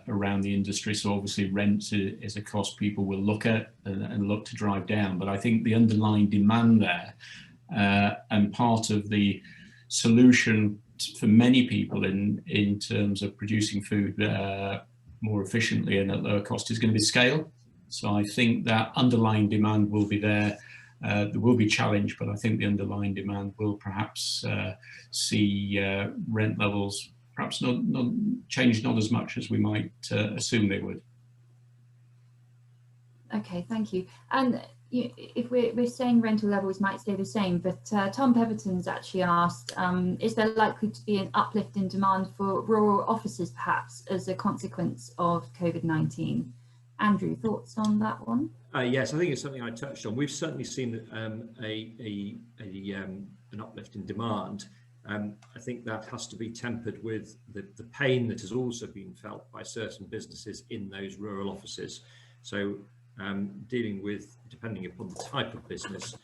Speaker 3: around the industry. So obviously rent is a cost people will look at and look to drive down. But I think the underlying demand there and part of the solution for many people in terms of producing food more efficiently and at lower cost is going to be scale. So I think that underlying demand will be there. There will be challenge, but I think the underlying demand will perhaps see rent levels perhaps not change not as much as we might assume they would.
Speaker 1: Okay, thank you. And if we're saying rental levels might stay the same, but Tom Pemberton's actually asked, is there likely to be an uplift in demand for rural offices perhaps as a consequence of COVID-19? Andrew, thoughts on that one?
Speaker 4: Yes, I think it's something I touched on. We've certainly seen an uplift in demand. I think that has to be tempered with the pain that has also been felt by certain businesses in those rural offices. So dealing with, depending upon the type of business,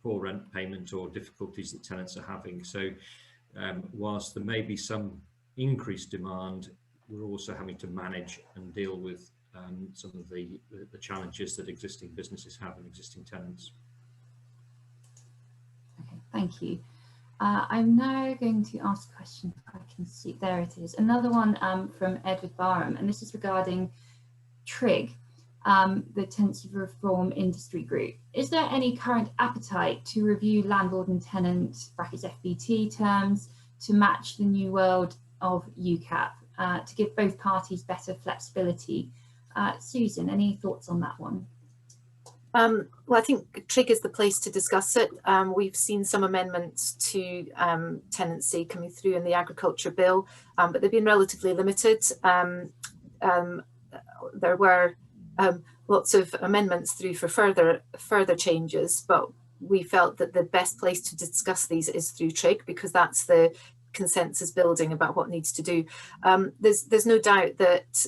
Speaker 4: poor rent payment or difficulties that tenants are having. So whilst there may be some increased demand, we're also having to manage and deal with some of the challenges that existing businesses have and existing tenants.
Speaker 1: Okay, thank you. I'm now going to ask a question if I can see. There it is. Another one from Edward Barham, and this is regarding TRIG, the Tenancy Reform Industry Group. Is there any current appetite to review landlord and tenant (FBT) terms to match the new world of UCAP? To give both parties better flexibility. Susan, any thoughts on that one?
Speaker 2: Well, I think TRIG is the place to discuss it. We've seen some amendments to tenancy coming through in the agriculture bill, but they've been relatively limited. There were lots of amendments through for further changes, but we felt that the best place to discuss these is through TRIG because that's the consensus building about what needs to do. There's no doubt that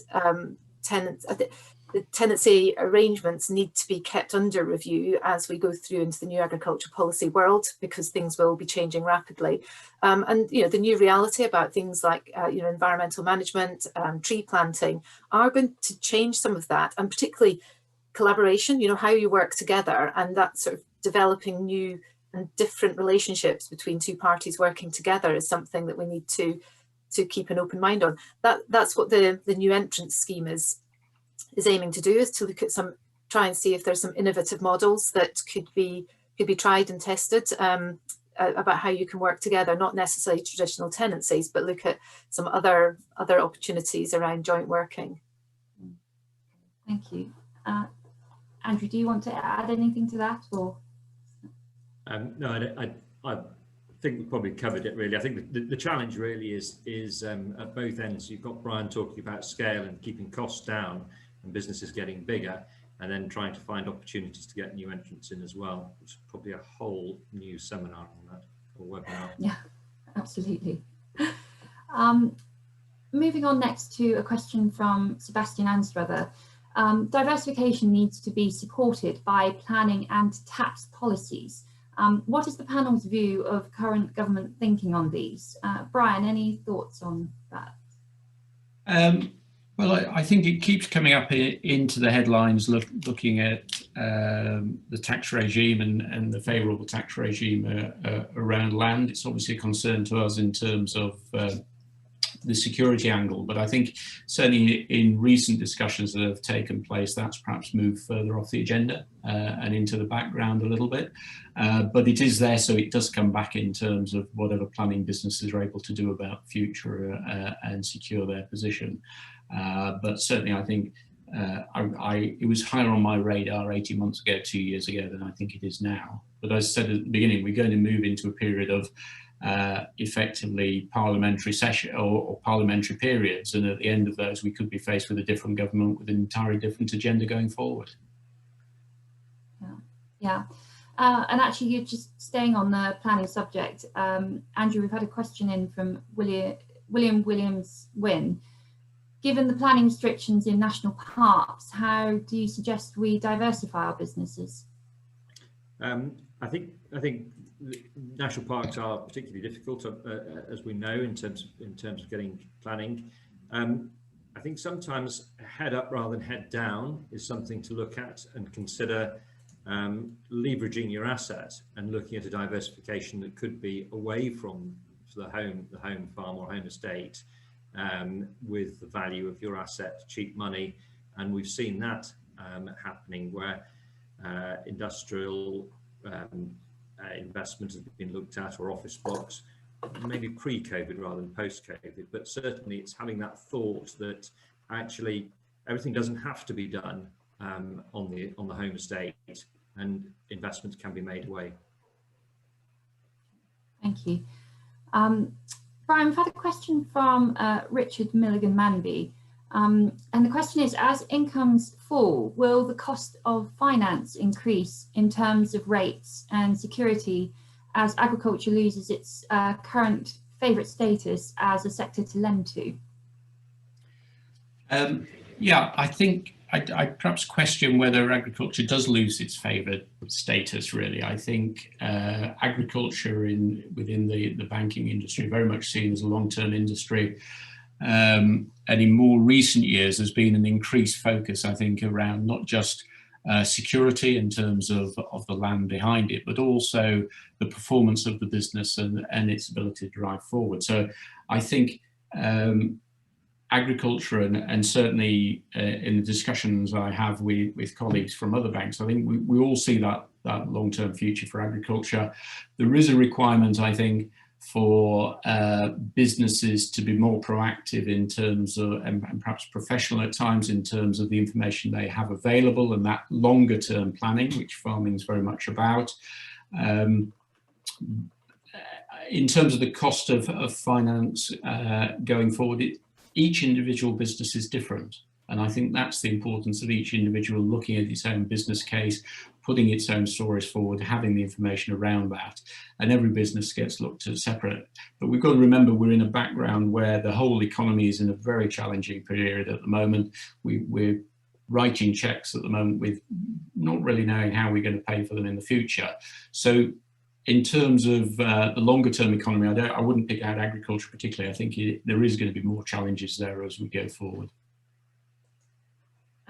Speaker 2: the tenancy arrangements need to be kept under review as we go through into the new agriculture policy world because things will be changing rapidly. And the new reality about things like environmental management, tree planting are going to change some of that, and particularly collaboration, how you work together and that sort of developing new and different relationships between two parties working together is something that we need to keep an open mind on. That's what the new entrance scheme is aiming to do, is to look at try and see if there's some innovative models that could be tried and tested about how you can work together, not necessarily traditional tenancies, but look at some other opportunities around joint working.
Speaker 1: Thank you. Andrew, do you want to add anything to that, or?
Speaker 4: No, I think we probably covered it really. I think the challenge really is at both ends. You've got Brian talking about scale and keeping costs down and businesses getting bigger, and then trying to find opportunities to get new entrants in as well, which is probably a whole new seminar on that, or webinar.
Speaker 1: Yeah, absolutely. Moving on next to a question from Sebastian Anstruther. Diversification needs to be supported by planning and tax policies. What is the panel's view of current government thinking on these? Brian, any thoughts on that?
Speaker 3: Well, I think it keeps coming up into the headlines looking at the tax regime and the favourable tax regime around land. It's obviously a concern to us in terms of the security angle, but I think certainly in recent discussions that have taken place, that's perhaps moved further off the agenda and into the background a little bit. But it is there, so it does come back in terms of whatever planning businesses are able to do about future and secure their position. But certainly I think it was higher on my radar 18 months ago, 2 years ago, than I think it is now. But as I said at the beginning, we're going to move into a period of effectively parliamentary session or parliamentary periods, and at the end of those we could be faced with a different government with an entirely different agenda going forward.
Speaker 1: Yeah. And actually, you're just staying on the planning subject. Andrew, we've had a question in from William Williams-Wynn. Given the planning restrictions in national parks, how do you suggest we diversify our businesses?
Speaker 4: I think national parks are particularly difficult, as we know, in terms of getting planning. I think sometimes head up rather than head down is something to look at and consider, leveraging your asset and looking at a diversification that could be away from the home farm or home estate, with the value of your asset, cheap money. And we've seen that happening where industrial investment has been looked at, or office blocks, maybe pre-COVID rather than post-COVID. But certainly it's having that thought that actually everything doesn't have to be done on the home estate, and investments can be made away.
Speaker 1: Thank you. Brian, we've had a question from Richard Milligan-Manby. And the question is, as incomes fall, will the cost of finance increase in terms of rates and security as agriculture loses its current favourite status as a sector to lend to?
Speaker 3: Yeah, I think I'd perhaps question whether agriculture does lose its favoured status, really. I think agriculture within the banking industry very much seen as a long-term industry. And in more recent years, there's been an increased focus, I think, around not just security in terms of the land behind it, but also the performance of the business and its ability to drive forward. So I think agriculture, and certainly in the discussions I have with colleagues from other banks, I think we all see that long-term future for agriculture. There is a requirement, I think, for businesses to be more proactive in terms of, and perhaps professional at times, in terms of the information they have available and that longer term planning, which farming is very much about. In terms of the cost of finance going forward, each individual business is different. And I think that's the importance of each individual looking at its own business case, putting its own stories forward, having the information around that. And every business gets looked at separate. But we've got to remember we're in a background where the whole economy is in a very challenging period at the moment. We're writing checks at the moment with not really knowing how we're going to pay for them in the future. So in terms of the longer term economy, I wouldn't pick out agriculture particularly. I think there is going to be more challenges there as we go forward.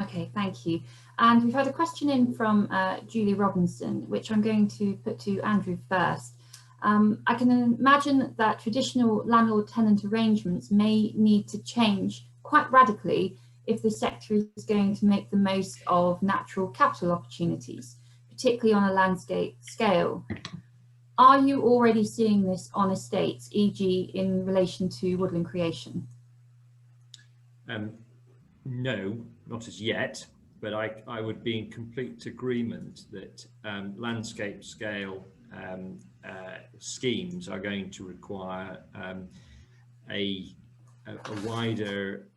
Speaker 1: Okay, thank you. And we've had a question in from Julie Robinson, which I'm going to put to Andrew first. I can imagine that traditional landlord-tenant arrangements may need to change quite radically if the sector is going to make the most of natural capital opportunities, particularly on a landscape scale. Are you already seeing this on estates, e.g. in relation to woodland creation?
Speaker 4: No, not as yet, but I would be in complete agreement that landscape scale schemes are going to require a wider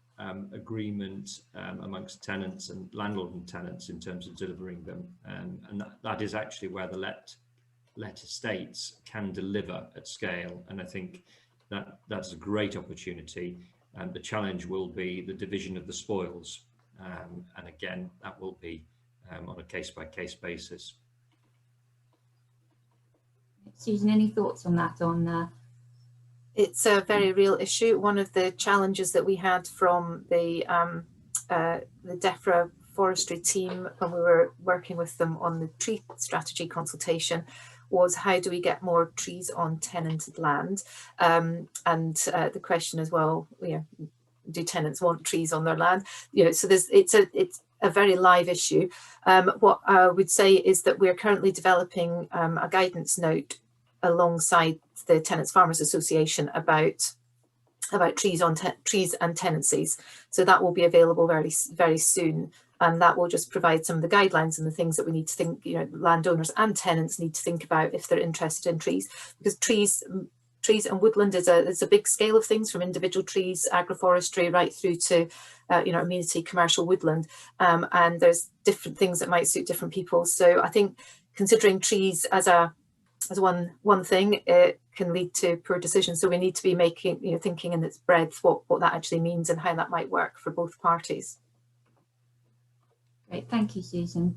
Speaker 4: agreement amongst tenants and landlord and tenants in terms of delivering them, and that is actually where the let estates can deliver at scale. And I think that's a great opportunity. The challenge will be the division of the spoils, and again that will be on a case-by-case basis.
Speaker 1: Susan, any thoughts on that?
Speaker 2: It's a very real issue. One of the challenges that we had from the DEFRA forestry team when we were working with them on the tree strategy consultation was, how do we get more trees on tenanted land? And the question as well, do tenants want trees on their land? So it's a very live issue. What I would say is that we're currently developing a guidance note alongside the Tenants Farmers Association about trees and tenancies. So that will be available very, very soon. And that will just provide some of the guidelines and the things that we need to think, landowners and tenants need to think about if they're interested in trees, because trees and woodland is a big scale of things, from individual trees, agroforestry, right through to amenity commercial woodland, and there's different things that might suit different people. So I think considering trees as one thing, it can lead to poor decisions. So we need to be making thinking in its breadth what that actually means and how that might work for both parties.
Speaker 1: Great, thank you, Susan.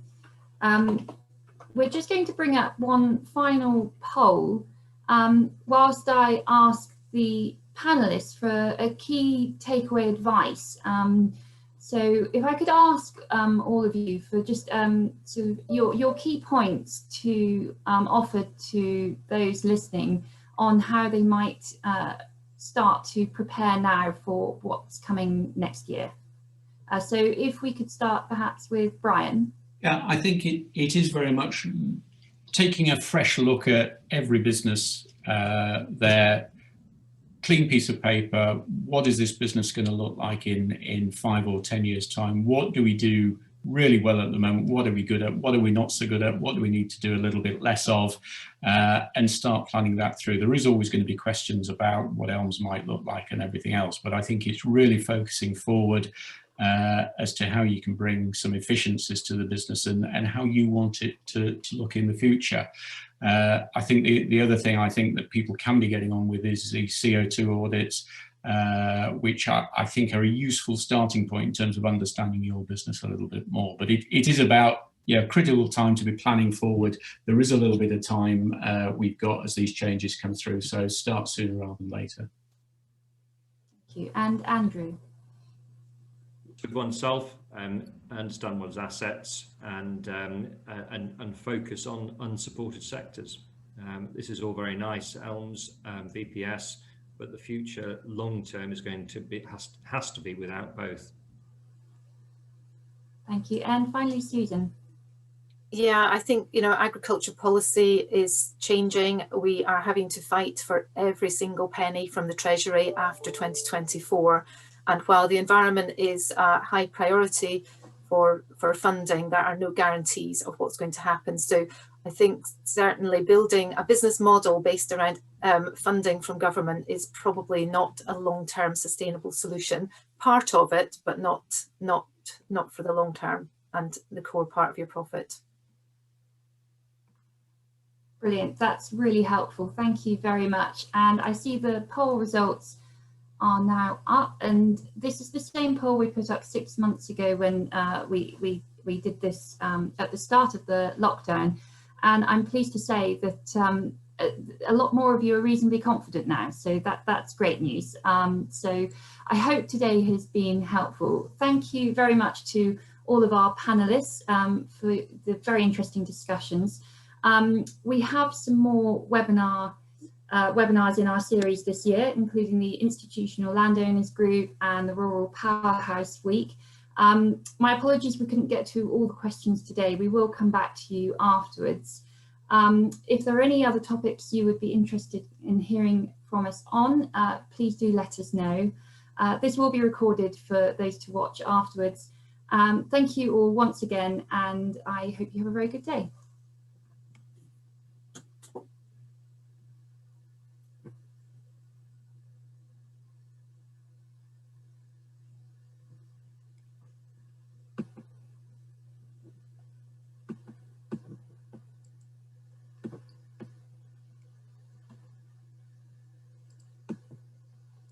Speaker 1: we're just going to bring up one final poll whilst I ask the panelists for a key takeaway advice. So if I could ask all of you for just sort of your key points to offer to those listening on how they might start to prepare now for what's coming next year. So if we could start perhaps with Brian.
Speaker 3: Yeah, I think it is very much taking a fresh look at every business, their clean piece of paper. What is this business going to look like in 5 or 10 years' time? What do we do really well at the moment? What are we good at? What are we not so good at? What do we need to do a little bit less of? And start planning that through. There is always going to be questions about what Elms might look like and everything else, but I think it's really focusing forward as to how you can bring some efficiencies to the business and how you want it to look in the future. I think the other thing I think that people can be getting on with is the CO2 audits, which I think are a useful starting point in terms of understanding your business a little bit more. But it is about, yeah, critical time to be planning forward. There is a little bit of time we've got as these changes come through, so start sooner rather than later.
Speaker 1: Thank you. And Andrew.
Speaker 4: With oneself, understand one's assets and focus on unsupported sectors. This is all very nice, Elms, VPS, but the future long term is going to be has to be without both.
Speaker 1: Thank you. And finally, Susan.
Speaker 2: Yeah, I think, you know, agriculture policy is changing. We are having to fight for every single penny from the Treasury after 2024. And while the environment is a high priority for funding, there are no guarantees of what's going to happen. So I think certainly building a business model based around funding from government is probably not a long-term sustainable solution. Part of it, but not for the long term and the core part of your profit.
Speaker 1: Brilliant. That's really helpful. Thank you very much. And I see the poll results are now up, and this is the same poll we put up 6 months ago when we did this at the start of the lockdown, and I'm pleased to say that a lot more of you are reasonably confident now, so that's great news. So I hope today has been helpful. Thank you very much to all of our panelists for the very interesting discussions. We have some more webinars in our series this year, including the Institutional Landowners Group and the Rural Powerhouse Week. My apologies we couldn't get to all the questions today. We will come back to you afterwards. If there are any other topics you would be interested in hearing from us on, please do let us know. This will be recorded for those to watch afterwards. Thank you all once again, and I hope you have a very good day.